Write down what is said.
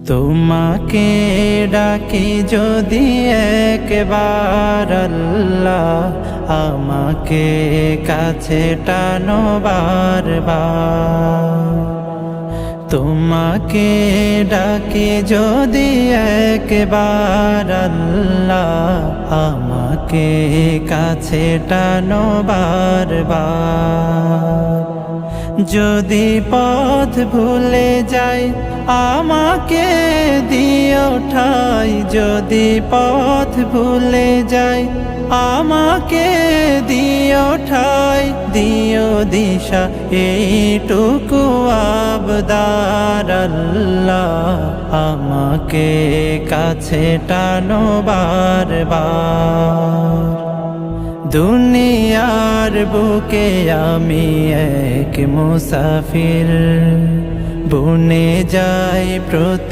তোমাকে ডাকি যদি একবার আল্লাহ, আমাকে কাছে টানো বারবার। তোমাকে ডাকি যদি একবার আল্লাহ, আমাকে কাছে টানো বারবার। যদি পথ ভুলে যাই আমাকে দিও ঠাই, যদি পথ ভুলে যাই আমাকে দিও ঠাই, দিও দিশা এইটুকু আবদার আল্লাহ, আমাকে কাছে টানো বারবার। দুনিয়ার বুকে আমি এক মুসাফির, বনে যাই প্রতি